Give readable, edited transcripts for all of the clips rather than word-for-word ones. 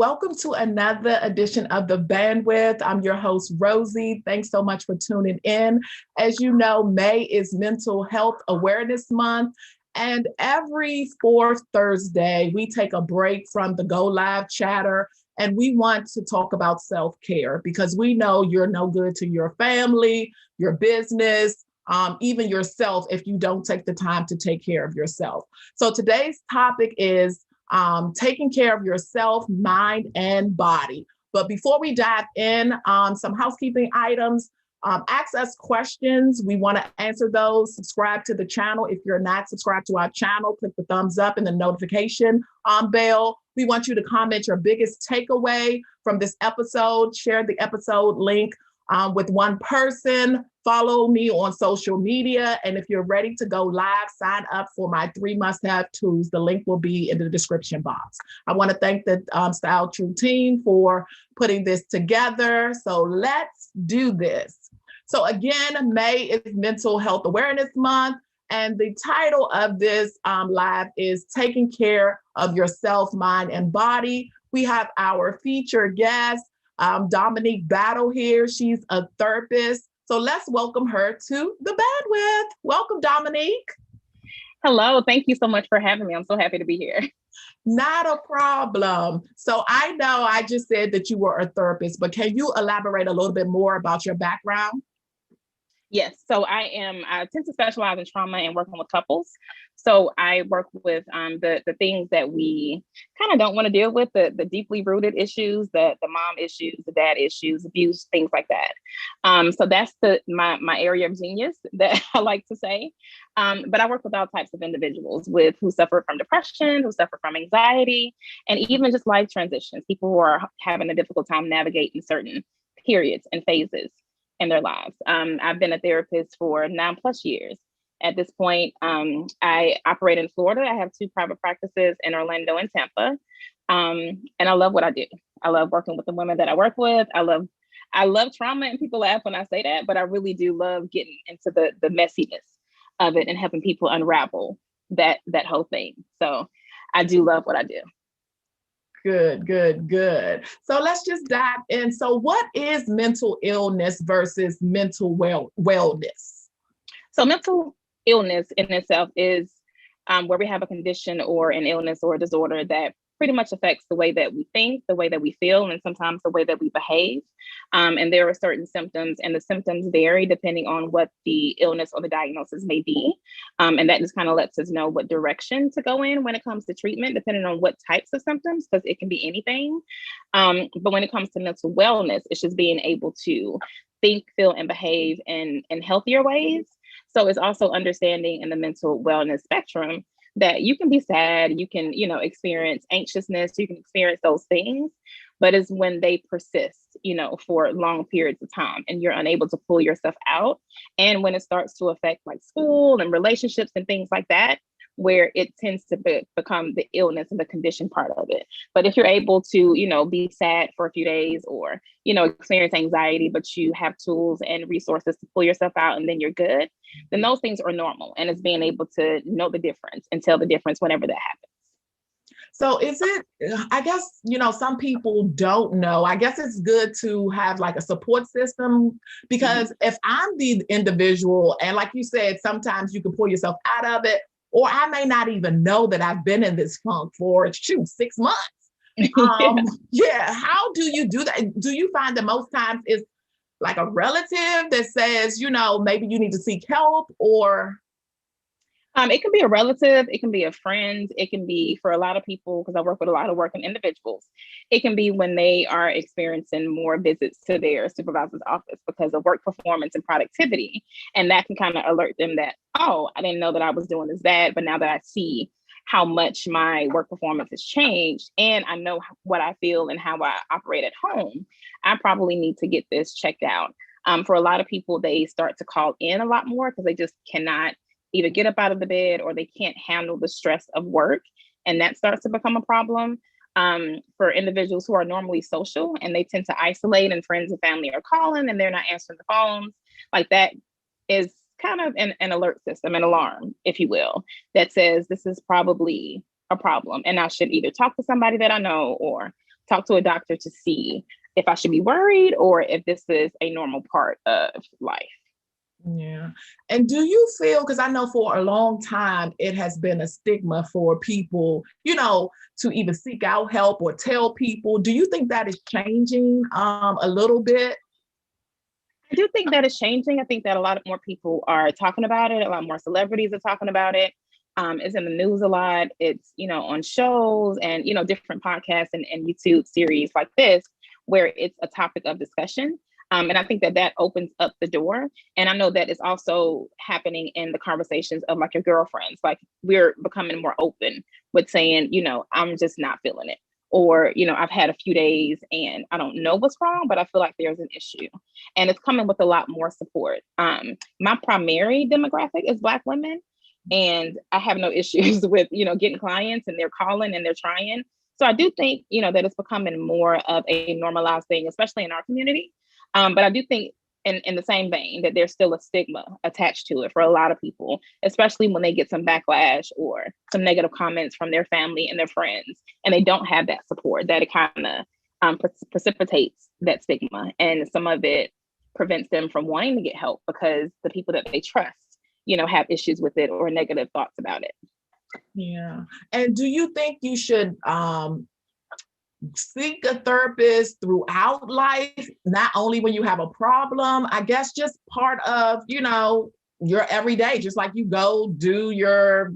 Welcome to another edition of The Bandwidth. I'm your host, Rosie. Thanks so much for tuning in. As you know, May is Mental Health Awareness Month. And every fourth Thursday, we take a break from the Go Live chatter and we want to talk about self-care because we know you're no good to your family, your business, even yourself if you don't take the time to take care of yourself. So today's topic is taking care of yourself, mind, and body. But before we dive in, some housekeeping items. Ask us questions. We want to answer those. Subscribe to the channel. If you're not subscribed to our channel, click the thumbs up and the notification bell. We want you to comment your biggest takeaway from this episode. Share the episode link with one person. Follow me on social media. And if you're ready to go live, sign up for my 3 must-have tools. The link will be in the description box. I want to thank the Style True team for putting this together. So let's do this. So again, May is Mental Health Awareness Month. And the title of this live is Taking Care of Yourself, Mind, and Body. We have our featured guest, Dominique Battle here. She's a therapist. So let's welcome her to the Bandwidth. Welcome, Dominique. Hello, thank you so much for having me. I'm so happy to be here. Not a problem. So I know I just said that you were a therapist, but can you elaborate a little bit more about your background? Yes, so I tend to specialize in trauma and working with couples. So I work with the things that we kind of don't want to deal with, the deeply rooted issues, the mom issues, the dad issues, abuse, things like that. So that's my area of genius that I like to say. But I work with all types of individuals who suffer from depression, who suffer from anxiety, and even just life transitions, people who are having a difficult time navigating certain periods and phases in their lives. I've been a therapist for 9+ years. At this point, I operate in Florida. I have 2 private practices in Orlando and Tampa. And I love what I do. I love working with the women that I work with. I love trauma, and people laugh when I say that, but I really do love getting into the messiness of it and helping people unravel that whole thing. So I do love what I do. Good. So let's just dive in. So what is mental illness versus mental wellness? So mental illness in itself is where we have a condition or an illness or a disorder that pretty much affects the way that we think, the way that we feel, and sometimes the way that we behave. And there are certain symptoms, and the symptoms vary depending on what the illness or the diagnosis may be. And that just kind of lets us know what direction to go in when it comes to treatment, depending on what types of symptoms, because it can be anything. But when it comes to mental wellness, it's just being able to think, feel, and behave in healthier ways. So it's also understanding in the mental wellness spectrum that you can be sad, you can, experience anxiousness, you can experience those things, but it's when they persist, for long periods of time and you're unable to pull yourself out. And when it starts to affect like school and relationships and things like that, where it tends to become the illness and the condition part of it. But if you're able to, be sad for a few days or, experience anxiety, but you have tools and resources to pull yourself out and then you're good, then those things are normal. And it's being able to know the difference and tell the difference whenever that happens. So is it, I guess, some people don't know. I guess it's good to have like a support system because if I'm the individual and like you said, sometimes you can pull yourself out of it, or I may not even know that I've been in this funk for 6 months. Yeah. How do you do that? Do you find that most times it's like a relative that says, maybe you need to seek help, or? It can be a relative, it can be a friend, it can be for a lot of people, because I work with a lot of working individuals. It can be when they are experiencing more visits to their supervisor's office because of work performance and productivity. And that can kind of alert them that, oh, I didn't know that I was doing this bad, but now that I see how much my work performance has changed and I know what I feel and how I operate at home, I probably need to get this checked out. For a lot of people, they start to call in a lot more because they just cannot either get up out of the bed or they can't handle the stress of work. And that starts to become a problem for individuals who are normally social and they tend to isolate and friends and family are calling and they're not answering the phones. Like that is kind of an alert system, an alarm, if you will, that says this is probably a problem. And I should either talk to somebody that I know or talk to a doctor to see if I should be worried or if this is a normal part of life. Yeah. And do you feel, because I know for a long time it has been a stigma for people, to even seek out help or tell people. Do you think that is changing a little bit? I do think that is changing. I think that a lot more people are talking about it. A lot more celebrities are talking about it. It's in the news a lot. It's, on shows and, different podcasts and YouTube series like this, where it's a topic of discussion. And I think that opens up the door. And I know that it's also happening in the conversations of like your girlfriends. Like we're becoming more open with saying, I'm just not feeling it. Or, I've had a few days and I don't know what's wrong, but I feel like there's an issue. And it's coming with a lot more support. My primary demographic is Black women. And I have no issues with, getting clients and they're calling and they're trying. So I do think, that it's becoming more of a normalized thing, especially in our community. But I do think in the same vein that there's still a stigma attached to it for a lot of people, especially when they get some backlash or some negative comments from their family and their friends, and they don't have that support, that it kind of precipitates that stigma. And some of it prevents them from wanting to get help because the people that they trust, have issues with it or negative thoughts about it. Yeah. And do you think you should seek a therapist throughout life, not only when you have a problem? I guess just part of, your everyday, just like you go do your,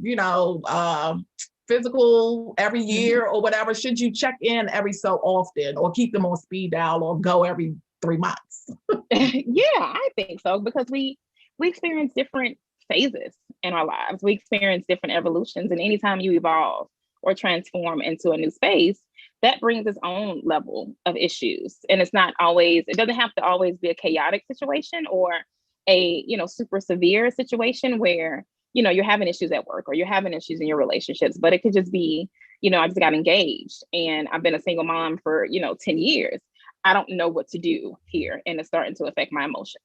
physical every year or whatever. Should you check in every so often or keep them on speed dial or go every 3 months? Yeah, I think so, because we experience different phases in our lives. We experience different evolutions, and anytime you evolve or transform into a new space, that brings its own level of issues. And it doesn't have to always be a chaotic situation or a, super severe situation where, you're having issues at work or you're having issues in your relationships, but it could just be, I just got engaged and I've been a single mom for, 10 years. I don't know what to do here. And it's starting to affect my emotions.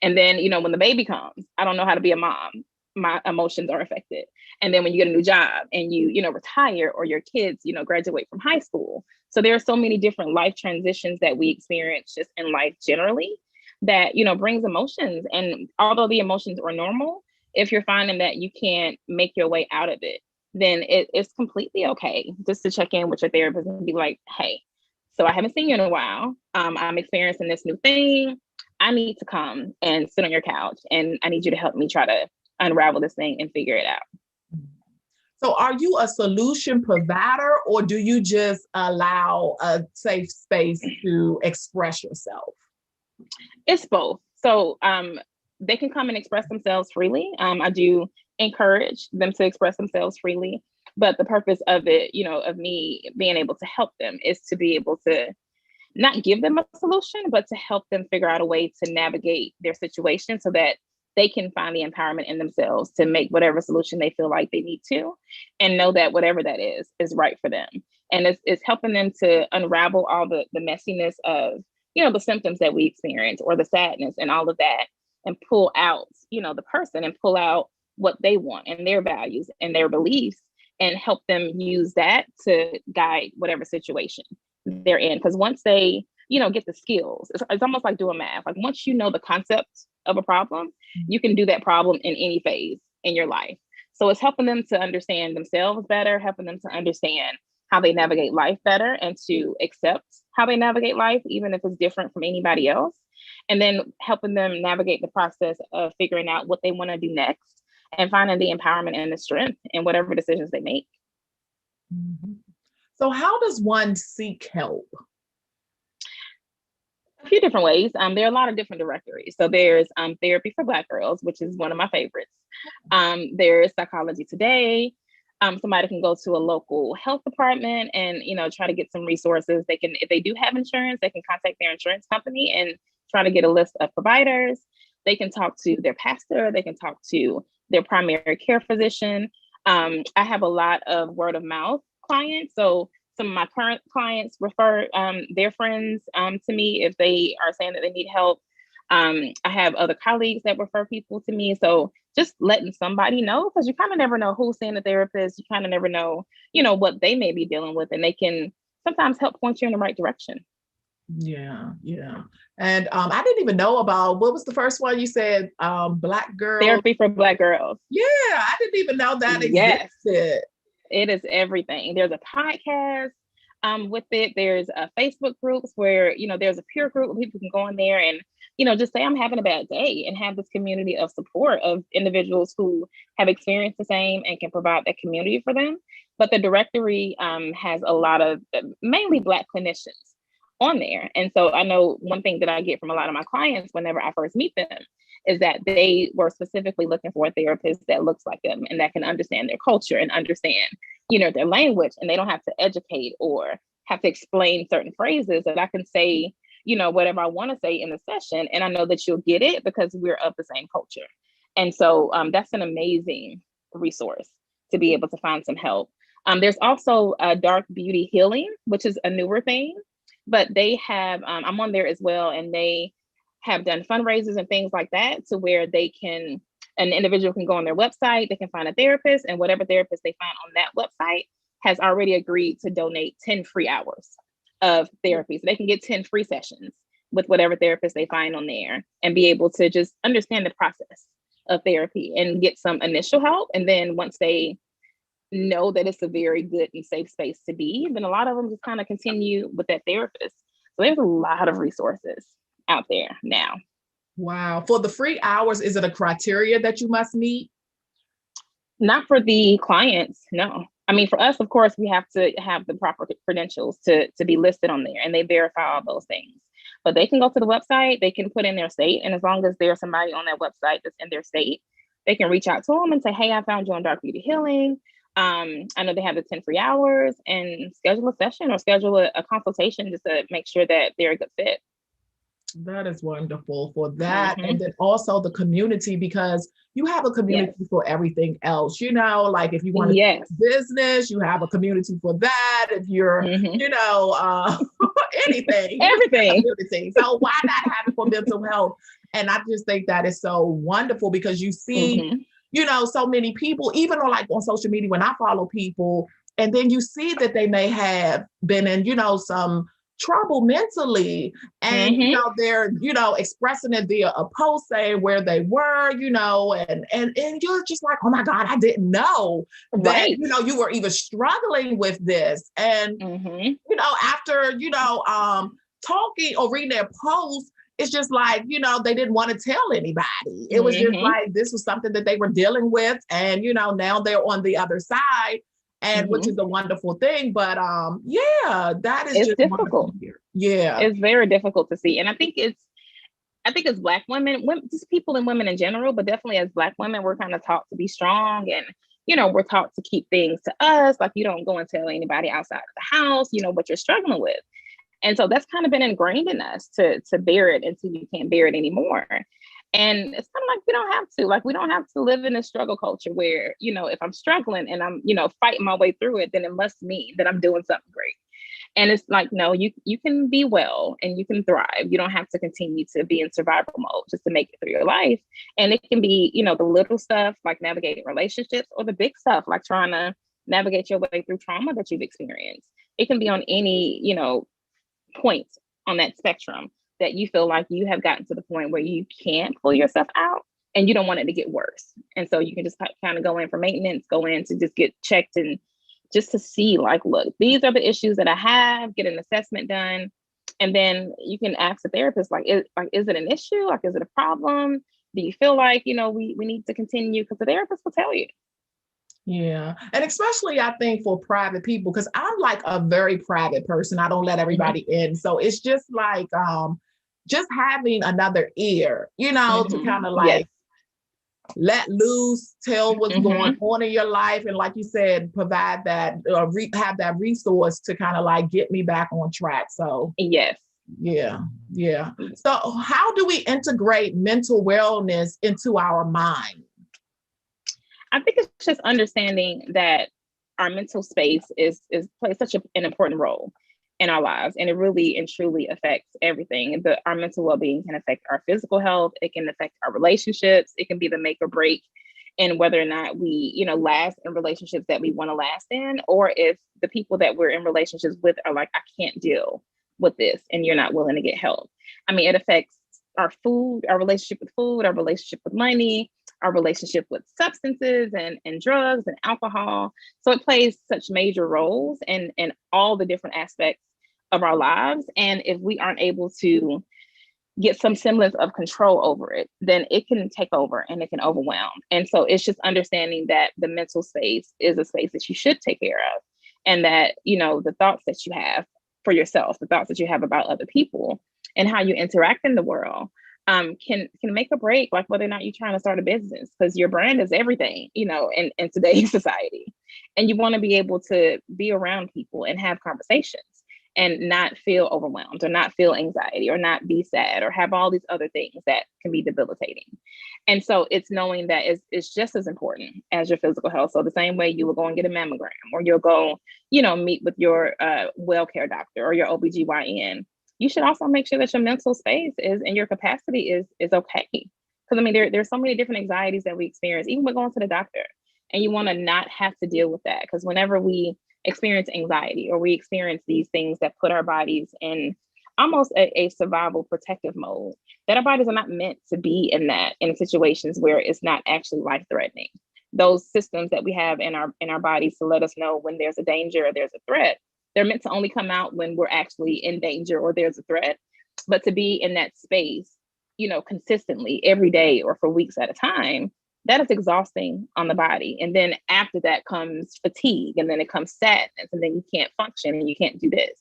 And then, when the baby comes, I don't know how to be a mom. My emotions are affected. And then when you get a new job and you retire, or your kids, graduate from high school. So there are so many different life transitions that we experience just in life generally that, brings emotions. And although the emotions are normal, if you're finding that you can't make your way out of it, then it's completely okay just to check in with your therapist and be like, hey, so I haven't seen you in a while. I'm experiencing this new thing. I need to come and sit on your couch and I need you to help me try to unravel this thing and figure it out. So are you a solution provider, or do you just allow a safe space to express yourself? It's both. So they can come and express themselves freely. I do encourage them to express themselves freely. But the purpose of it, of me being able to help them is to be able to not give them a solution, but to help them figure out a way to navigate their situation so that they can find the empowerment in themselves to make whatever solution they feel like they need to, and know that whatever that is right for them. And it's helping them to unravel all the messiness of, the symptoms that we experience or the sadness and all of that, and pull out, the person and pull out what they want and their values and their beliefs, and help them use that to guide whatever situation they're in. Because once they, get the skills, it's almost like doing math. Like once you know the concept of a problem, you can do that problem in any phase in your life. So it's helping them to understand themselves better, helping them to understand how they navigate life better, and to accept how they navigate life, even if it's different from anybody else. And then helping them navigate the process of figuring out what they want to do next and finding the empowerment and the strength in whatever decisions they make. Mm-hmm. So how does one seek help? A few different ways. There are a lot of different directories. So there's Therapy for Black Girls, which is one of my favorites. There's Psychology Today. Somebody can go to a local health department and, try to get some resources. They can, if they do have insurance, they can contact their insurance company and try to get a list of providers. They can talk to their pastor. They can talk to their primary care physician. I have a lot of word of mouth clients. So some of my current clients refer their friends to me if they are saying that they need help. I have other colleagues that refer people to me. So just letting somebody know, because you kind of never know who's seeing a therapist. You kind of never know, what they may be dealing with, and they can sometimes help point you in the right direction. Yeah, yeah. And I didn't even know about, what was the first one you said? Black girls. Therapy for Black girls. Yeah, I didn't even know that Yes, existed. it is everything. There's a podcast with it. There's Facebook groups where, there's a peer group where people can go in there and, just say, I'm having a bad day, and have this community of support of individuals who have experienced the same and can provide that community for them. But the directory has a lot of mainly Black clinicians on there. And so I know one thing that I get from a lot of my clients whenever I first meet them is that they were specifically looking for a therapist that looks like them and that can understand their culture and understand, their language, and they don't have to educate or have to explain certain phrases, that I can say, whatever I want to say in the session, and I know that you'll get it because we're of the same culture. And so that's an amazing resource to be able to find some help. There's also Dark Beauty Healing, which is a newer thing, but they have, I'm on there as well, and they have done fundraisers and things like that, to where an individual can go on their website, they can find a therapist, and whatever therapist they find on that website has already agreed to donate 10 free hours of therapy. So they can get 10 free sessions with whatever therapist they find on there, and be able to just understand the process of therapy and get some initial help. And then once they know that it's a very good and safe space to be, then a lot of them just kind of continue with that therapist. So there's a lot of resources out there now. Wow. For the free hours, is it a criteria that you must meet? Not for the clients, no. I mean, for us, of course, we have to have the proper credentials to be listed on there, and they verify all those things. But they can go to the website, they can put in their state, and as long as there's somebody on that website that's in their state, they can reach out to them and say, hey, I found you on Dark Beauty Healing. I know they have the 10 free hours, and schedule a session or schedule a consultation just to make sure that they're a good fit. That is wonderful for that. Mm-hmm. And then also the community, because you have a community for everything else, like if you want to do business, you have a community for that. If you're, anything, everything. So why not have it for mental health? And I just think that is so wonderful, because you see, so many people, even on social media, when I follow people, and then you see that they may have been in, some trouble mentally, and they're expressing it via a post saying where they were, and you're just like, oh my God, I didn't know that you were even struggling with this. And after talking or reading their posts, it's just like, they didn't want to tell anybody. It was just like, this was something that they were dealing with, and now they're on the other side. And which is a wonderful thing, but that is just difficult. Yeah, it's very difficult to see, and I think as Black women, just people and women in general, but definitely as Black women, we're kind of taught to be strong, and we're taught to keep things to us. Like, you don't go and tell anybody outside of the house, what you're struggling with, and so that's kind of been ingrained in us to bear it until you can't bear it anymore. And it's kind of like, we don't have to live in a struggle culture where, if I'm struggling and I'm, fighting my way through it, then it must mean that I'm doing something great. And it's like, no, you can be well and you can thrive. You don't have to continue to be in survival mode just to make it through your life. And it can be, the little stuff like navigating relationships, or the big stuff like trying to navigate your way through trauma that you've experienced. It can be on any, point on that spectrum that you feel like you have gotten to the point where you can't pull yourself out and you don't want it to get worse. And so you can just kind of go in for maintenance, go in to just get checked, and just to see like, look, these are the issues that I have, get an assessment done. And then you can ask the therapist, is it an issue? Like, is it a problem? Do you feel like, we need to continue? Because the therapist will tell you. Yeah. And especially I think for private people, because I'm like a very private person. I don't let everybody in. So it's just like, just having another ear, to kind of like let loose, tell what's going on in your life. And like you said, provide that, have that resource to kind of like get me back on track. So Yeah. So how do we integrate mental wellness into our mind? I think it's just understanding that our mental space plays such an important role in our lives, and it really and truly affects everything. Our mental well-being can affect our physical health. It can affect our relationships. It can be the make or break and whether or not we, last in relationships that we want to last in, or if the people that we're in relationships with are like, I can't deal with this, and you're not willing to get help. I mean, it affects our food, our relationship with food, our relationship with money, our relationship with substances and drugs and alcohol. So it plays such major roles in all the different aspects of our lives. And if we aren't able to get some semblance of control over it, then it can take over and it can overwhelm. And so it's just understanding that the mental space is a space that you should take care of. And that, the thoughts that you have for yourself, the thoughts that you have about other people and how you interact in the world can make a break, like whether or not you're trying to start a business, because your brand is everything, in today's society. And you want to be able to be around people and have conversations and not feel overwhelmed or not feel anxiety or not be sad or have all these other things that can be debilitating. And so it's knowing that it's just as important as your physical health. So the same way you will go and get a mammogram, or you'll go, meet with your well care doctor or your OBGYN, you should also make sure that your mental space is and your capacity is okay. Because I mean, there's so many different anxieties that we experience, even with going to the doctor. And you want to not have to deal with that, because whenever we experience anxiety or we experience these things that put our bodies in almost a survival protective mode, that our bodies are not meant to be in situations where it's not actually life threatening. Those systems that we have in our bodies to let us know when there's a danger or there's a threat, they're meant to only come out when we're actually in danger or there's a threat. But to be in that space, consistently every day or for weeks at a time, that is exhausting on the body. And then after that comes fatigue, and then it comes sadness, and then you can't function and you can't do this.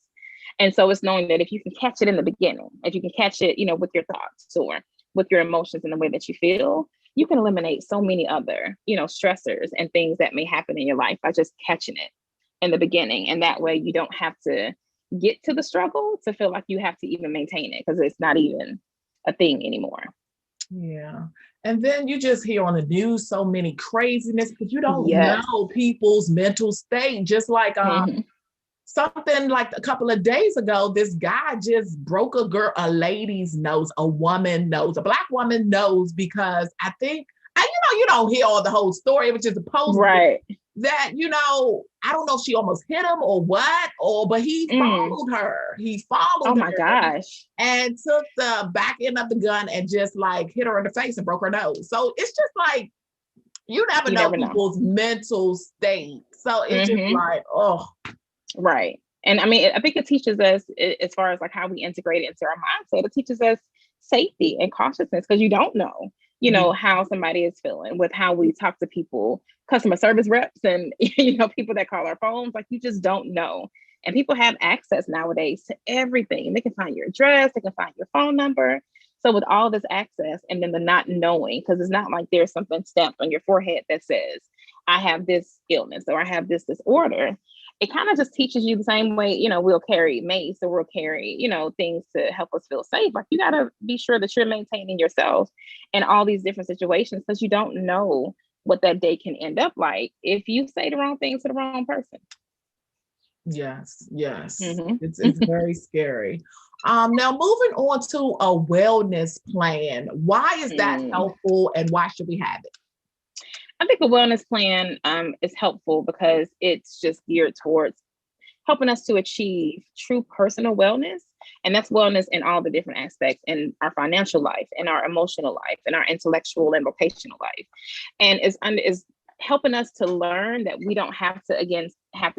And so it's knowing that if you can catch it in the beginning, if you can catch it, with your thoughts or with your emotions and the way that you feel, you can eliminate so many other, stressors and things that may happen in your life by just catching it in the beginning. And that way you don't have to get to the struggle to feel like you have to even maintain it, because it's not even a thing anymore. Yeah. And then you just hear on the news so many craziness, because you don't Yes. know people's mental state. Just like something like a couple of days ago, this guy just broke a lady's nose, a woman nose, a Black woman nose, because I think, you don't hear all the whole story. It was just a post right. that, I don't know if she almost hit him or what, but he followed her. He followed her. Oh my gosh. And took the back end of the gun and just like hit her in the face and broke her nose. So it's just like, you never know people's mental state. So it's just like, oh. Right. And I mean, I think it teaches us, as far as like how we integrate it into our mindset, it teaches us safety and cautiousness, because you don't know, how somebody is feeling with how we talk to people, customer service reps and, people that call our phones. Like, you just don't know. And people have access nowadays to everything. They can find your address, they can find your phone number. So with all this access, and then the not knowing, because it's not like there's something stamped on your forehead that says, I have this illness or I have this disorder. It kind of just teaches you the same way, we'll carry mace or we'll carry, things to help us feel safe. Like, you got to be sure that you're maintaining yourself in all these different situations, because you don't know what that day can end up like if you say the wrong thing to the wrong person. Yes. It's very scary. Now moving on to a wellness plan. Why is that helpful, and why should we have it? I think a wellness plan is helpful because it's just geared towards helping us to achieve true personal wellness. And that's wellness in all the different aspects, in our financial life, in our emotional life, in our intellectual and vocational life. And is helping us to learn that we don't have to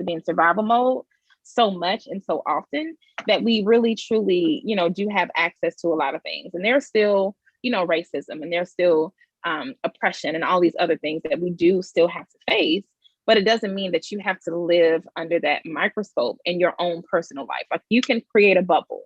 be in survival mode so much and so often, that we really truly, do have access to a lot of things. And there's still, racism, and there's still oppression and all these other things that we do still have to face. But it doesn't mean that you have to live under that microscope in your own personal life. Like, you can create a bubble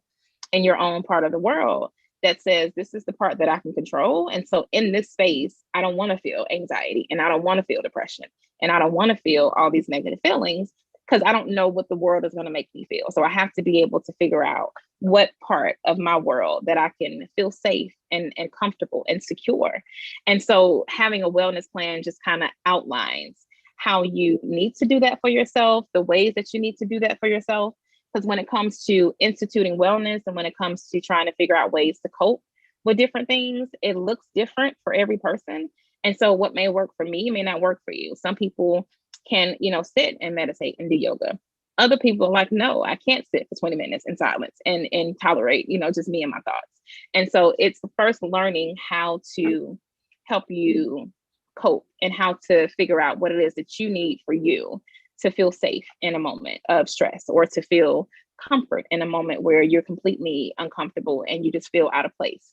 in your own part of the world that says, this is the part that I can control. And so in this space, I don't want to feel anxiety, and I don't want to feel depression, and I don't want to feel all these negative feelings, because I don't know what the world is going to make me feel. So I have to be able to figure out what part of my world that I can feel safe and comfortable and secure. And so having a wellness plan just kind of outlines how you need to do that for yourself, the ways that you need to do that for yourself. Because when it comes to instituting wellness, and when it comes to trying to figure out ways to cope with different things, it looks different for every person. And so what may work for me may not work for you. Some people can, sit and meditate and do yoga. Other people are like, no, I can't sit for 20 minutes in silence and tolerate, just me and my thoughts. And so it's first learning how to help you cope and how to figure out what it is that you need for you to feel safe in a moment of stress, or to feel comfort in a moment where you're completely uncomfortable and you just feel out of place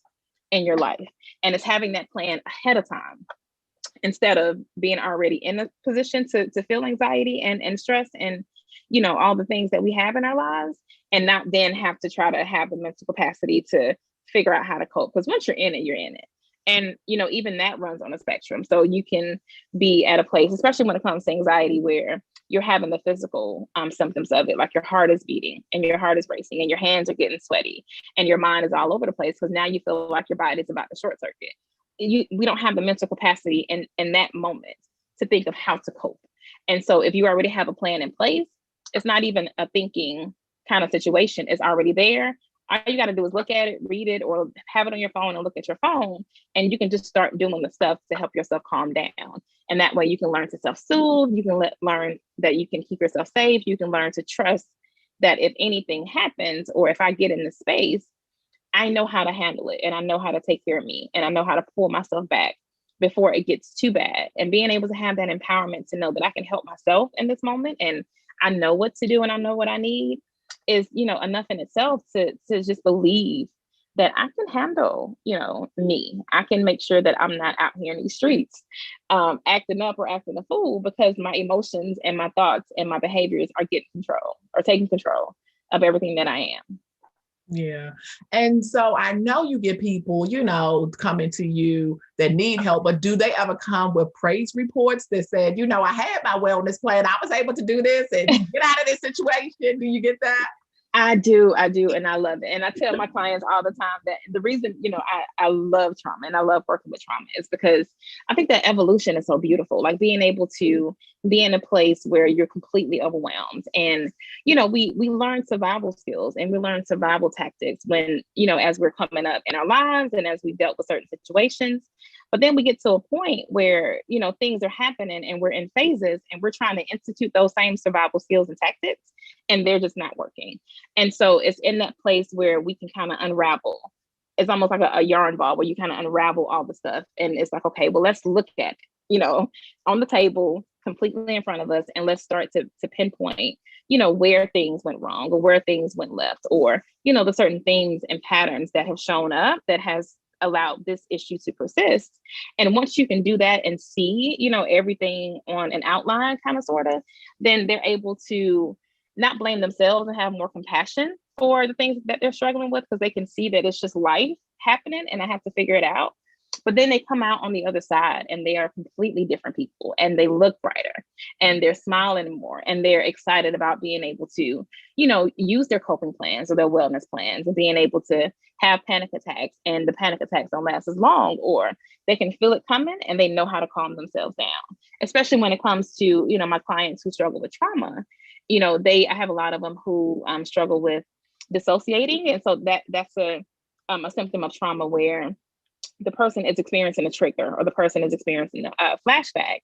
in your life. And it's having that plan ahead of time instead of being already in a position to feel anxiety and stress and all the things that we have in our lives, and not then have to try to have the mental capacity to figure out how to cope. Because once you're in it, you're in it. And even that runs on a spectrum. So you can be at a place, especially when it comes to anxiety, where you're having the physical symptoms of it, like your heart is beating and your heart is racing and your hands are getting sweaty and your mind is all over the place because now you feel like your body is about to short circuit. We don't have the mental capacity in that moment to think of how to cope. And so if you already have a plan in place, it's not even a thinking kind of situation. It's already there. All you got to do is look at it, read it, or have it on your phone and look at your phone. And you can just start doing the stuff to help yourself calm down. And that way you can learn to self-soothe. You can learn that you can keep yourself safe. You can learn to trust that if anything happens, or if I get in the space, I know how to handle it, and I know how to take care of me, and I know how to pull myself back before it gets too bad. And being able to have that empowerment to know that I can help myself in this moment, and I know what to do and I know what I need, is, enough in itself to just believe that I can handle, me. I can make sure that I'm not out here in these streets acting up or acting a fool because my emotions and my thoughts and my behaviors are taking control of everything that I am. Yeah. And so I know you get people, coming to you that need help, but do they ever come with praise reports that said, I had my wellness plan, I was able to do this and get out of this situation? Do you get that? I do. And I love it. And I tell my clients all the time that the reason, I love trauma and I love working with trauma is because I think that evolution is so beautiful. Like being able to be in a place where you're completely overwhelmed. And, we learn survival skills and we learn survival tactics when, as we're coming up in our lives and as we dealt with certain situations. But then we get to a point where, things are happening and we're in phases and we're trying to institute those same survival skills and tactics, and they're just not working. And so it's in that place where we can kind of unravel. It's almost like a yarn ball where you kind of unravel all the stuff. And it's like, okay, well, let's look at, on the table completely in front of us. And let's start to pinpoint, where things went wrong or where things went left, or, the certain things and patterns that have shown up that has allowed this issue to persist. And once you can do that and see, everything on an outline kind of sort of, then they're able to not blame themselves and have more compassion for the things that they're struggling with, because they can see that it's just life happening and I have to figure it out. But then they come out on the other side and they are completely different people and they look brighter and they're smiling more and they're excited about being able to, use their coping plans or their wellness plans and being able to have panic attacks, and the panic attacks don't last as long, or they can feel it coming and they know how to calm themselves down, especially when it comes to, my clients who struggle with trauma. I have a lot of them who struggle with dissociating. And so that's a symptom of trauma where the person is experiencing a trigger or the person is experiencing a flashback,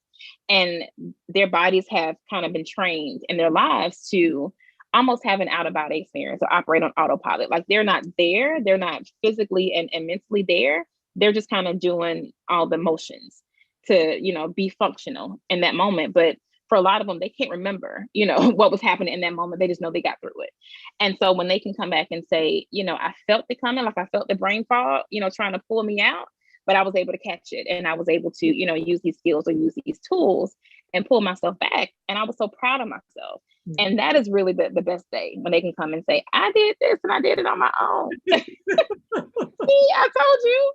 and their bodies have kind of been trained in their lives to almost have an out of body experience or operate on autopilot. Like they're not there, they're not physically and mentally there. They're just kind of doing all the motions to, be functional in that moment. But for a lot of them, they can't remember, what was happening in that moment. They just know they got through it. And so when they can come back and say, I felt it coming, like I felt the brain fog, trying to pull me out, but I was able to catch it. And I was able to, use these skills or use these tools and pull myself back. And I was so proud of myself. Mm-hmm. And that is really the best day, when they can come and say, I did this and I did it on my own. See, I told you.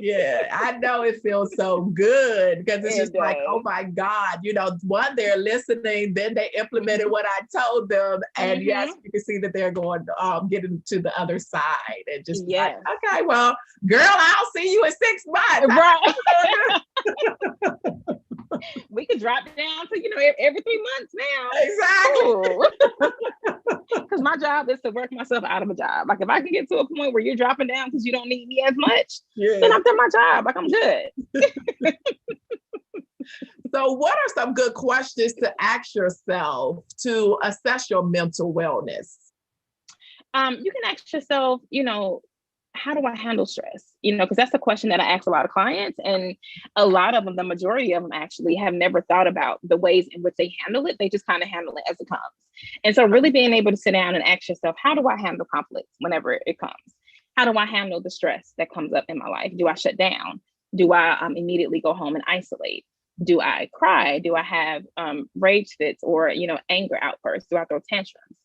Yeah. I know it feels so good because it's just like, oh my God, one, they're listening, then they implemented what I told them. And yes, you can see that they're going, getting to the other side and just like, okay, well, girl, I'll see you in 6 months. Right. We could drop down to, every 3 months Exactly. now. Because my job is to work myself out of a job. Like if I can get to a point where you're dropping down because you don't need me as much, then I've done my job. Like I'm good. So what are some good questions to ask yourself to assess your mental wellness? You can ask yourself, how do I handle stress? Because that's a question that I ask a lot of clients, and a lot of them, the majority of them actually have never thought about the ways in which they handle it. They just kind of handle it as it comes. And so really being able to sit down and ask yourself, how do I handle conflict whenever it comes? How do I handle the stress that comes up in my life? Do I shut down? Do I immediately go home and isolate? Do I cry? Do I have rage fits or, anger outbursts? Do I throw tantrums?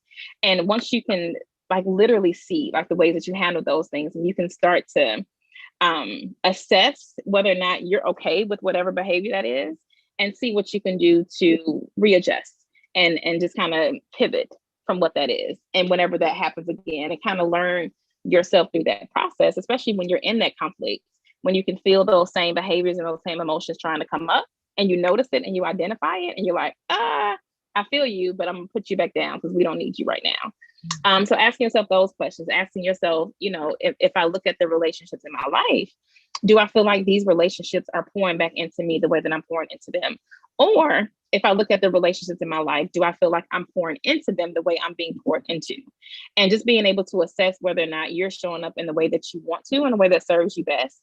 And once you can like literally see like the ways that you handle those things, and you can start to assess whether or not you're okay with whatever behavior that is, and see what you can do to readjust and just kind of pivot from what that is. And whenever that happens again, and kind of learn yourself through that process, especially when you're in that conflict, when you can feel those same behaviors and those same emotions trying to come up, and you notice it and you identify it, and you're like, I feel you, but I'm gonna put you back down because we don't need you right now. So asking yourself those questions, asking yourself, if I look at the relationships in my life, do I feel like these relationships are pouring back into me the way that I'm pouring into them? Or if I look at the relationships in my life, do I feel like I'm pouring into them the way I'm being poured into? And just being able to assess whether or not you're showing up in the way that you want to, in a way that serves you best.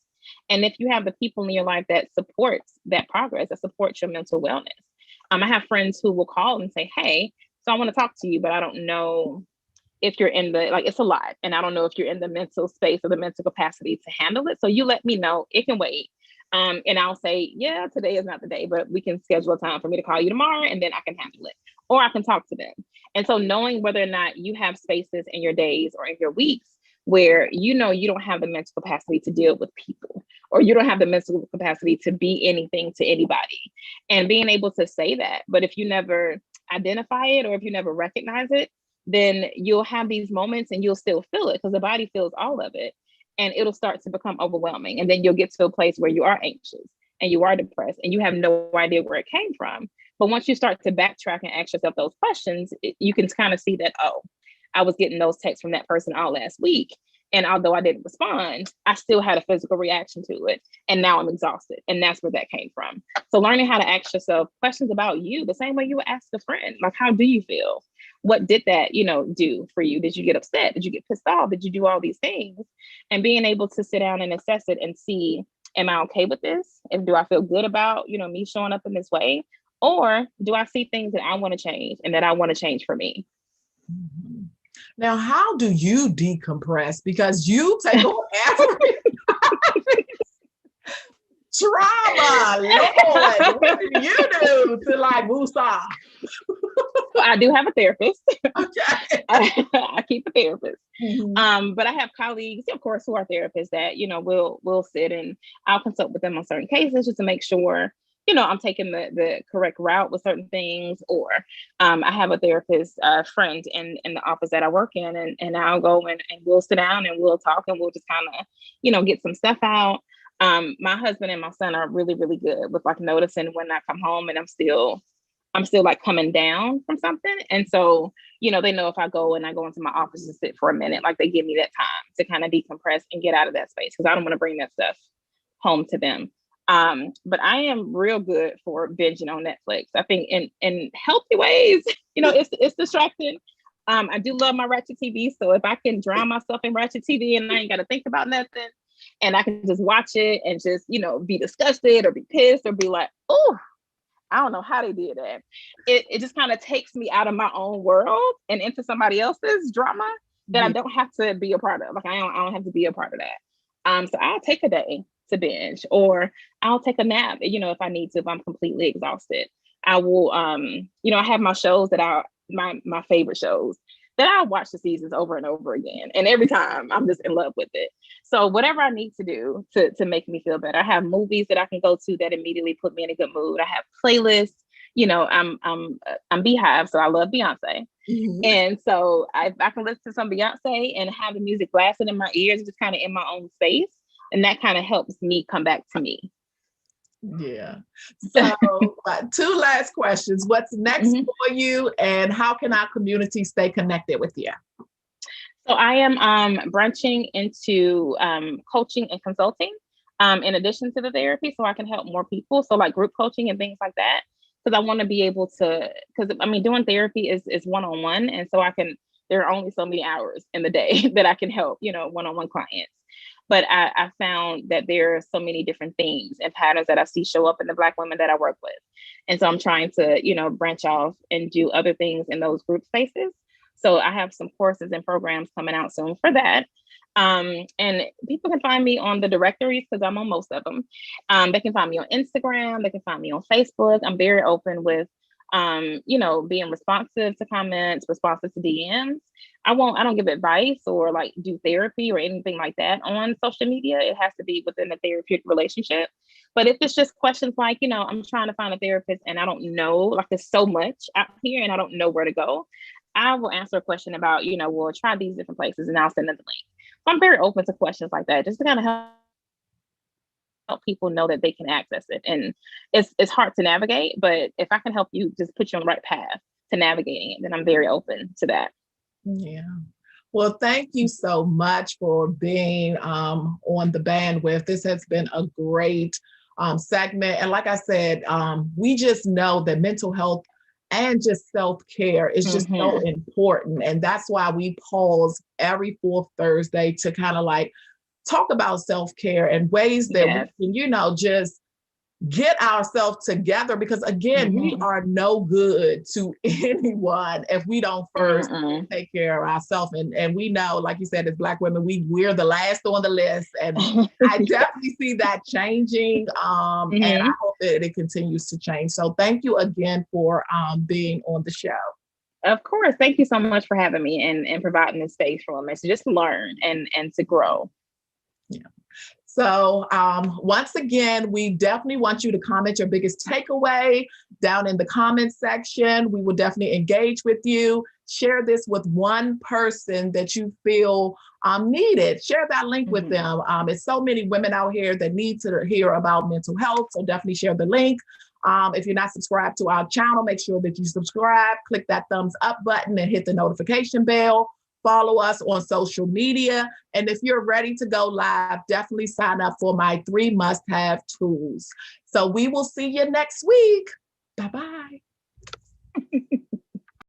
And if you have the people in your life that supports that progress, that supports your mental wellness. I have friends who will call and say, hey, so I want to talk to you, but I don't know if you're in the, it's a lot. And I don't know if you're in the mental space or the mental capacity to handle it. So you let me know, it can wait. And I'll say, yeah, today is not the day, but we can schedule a time for me to call you tomorrow, and then I can handle it, or I can talk to them. And so knowing whether or not you have spaces in your days or in your weeks where, you don't have the mental capacity to deal with people, or you don't have the mental capacity to be anything to anybody, and being able to say that. But if you never identify it, or if you never recognize it, then you'll have these moments and you'll still feel it because the body feels all of it, and it'll start to become overwhelming. And then you'll get to a place where you are anxious and you are depressed and you have no idea where it came from. But once you start to backtrack and ask yourself those questions, you can kind of see that, oh, I was getting those texts from that person all last week. And although I didn't respond, I still had a physical reaction to it. And now I'm exhausted. And that's where that came from. So learning how to ask yourself questions about you, the same way you would ask a friend, like, how do you feel? What did that, do for you? Did you get upset? Did you get pissed off? Did you do all these things? And being able to sit down and assess it and see, am I okay with this? And do I feel good about, me showing up in this way? Or do I see things that I want to change and that I want to change for me? Mm-hmm. Now, how do you decompress? Because you take on every trauma, Lord. What do you do to woosah? I do have a therapist. Okay. I keep a therapist. Mm-hmm. But I have colleagues, of course, who are therapists that, will sit and I'll consult with them on certain cases just to make sure, I'm taking the correct route with certain things. Or I have a therapist friend in the office that I work in, and I'll go and we'll sit down and we'll talk and we'll just kind of, get some stuff out. My husband and my son are really, really good with noticing when I come home and I'm still coming down from something. And so, they know if I go into my office and sit for a minute, they give me that time to kind of decompress and get out of that space, because I don't want to bring that stuff home to them. But I am real good for binging on Netflix. I think in healthy ways, it's distracting. I do love my Ratchet TV. So if I can drown myself in Ratchet TV and I ain't got to think about nothing, and I can just watch it and just, be disgusted or be pissed or be like, oh, I don't know how they did that. It just kind of takes me out of my own world and into somebody else's drama that I don't have to be a part of. I don't have to be a part of that. So I'll take a day to binge, or I'll take a nap, if I need to, if I'm completely exhausted. I will, I have my shows that are my favorite shows that I watch the seasons over and over again. And every time I'm just in love with it. So whatever I need to do to make me feel better. I have movies that I can go to that immediately put me in a good mood. I have playlists. I'm Beehive, so I love Beyonce. Mm-hmm. And so I can listen to some Beyonce and have the music blasting in my ears, just kind of in my own space. And that kind of helps me come back to me. Yeah. So, two last questions. What's next for you, and how can our community stay connected with you? So I am branching into coaching and consulting in addition to the therapy, so I can help more people. So like group coaching and things like that, because I want to be able to. Because I mean, doing therapy is one-on-one, and so I can. There are only so many hours in the day that I can help, one-on-one clients. But I found that there are so many different themes and patterns that I see show up in the Black women that I work with, and so I'm trying to, branch off and do other things in those group spaces. So I have some courses and programs coming out soon for that. And people can find me on the directories because I'm on most of them. They can find me on Instagram. They can find me on Facebook. I'm very open with, being responsive to comments, responsive to DMs. I don't give advice or like do therapy or anything like that on social media. It has to be within a therapeutic relationship. But if it's just questions like, I'm trying to find a therapist and I don't know, like there's so much out here and I don't know where to go, I will answer a question about, well, try these different places and I'll send them the link. So I'm very open to questions like that, just to kind of help people know that they can access it. And it's hard to navigate, but if I can help you just put you on the right path to navigating it, then I'm very open to that. Yeah. Well, thank you so much for being on the bandwidth. This has been a great segment. And like I said, we just know that mental health and just self-care is just so important. And that's why we pause every fourth Thursday to kind of like talk about self-care and ways that we can, just get ourselves together, because again, we are no good to anyone if we don't first take care of ourselves. And we know, like you said, as Black women, we're the last on the list. And I definitely see that changing. And I hope that it continues to change. So thank you again for being on the show. Of course. Thank you so much for having me and providing this space for women to just learn and to grow. Yeah. So once again, we definitely want you to comment your biggest takeaway down in the comment section. We will definitely engage with you. Share this with one person that you feel needed. Share that link with them. It's so many women out here that need to hear about mental health. So definitely share the link. If you're not subscribed to our channel, make sure that you subscribe, click that thumbs up button and hit the notification bell. Follow us on social media. And if you're ready to go live, definitely sign up for my 3 must-have tools. So we will see you next week. Bye-bye.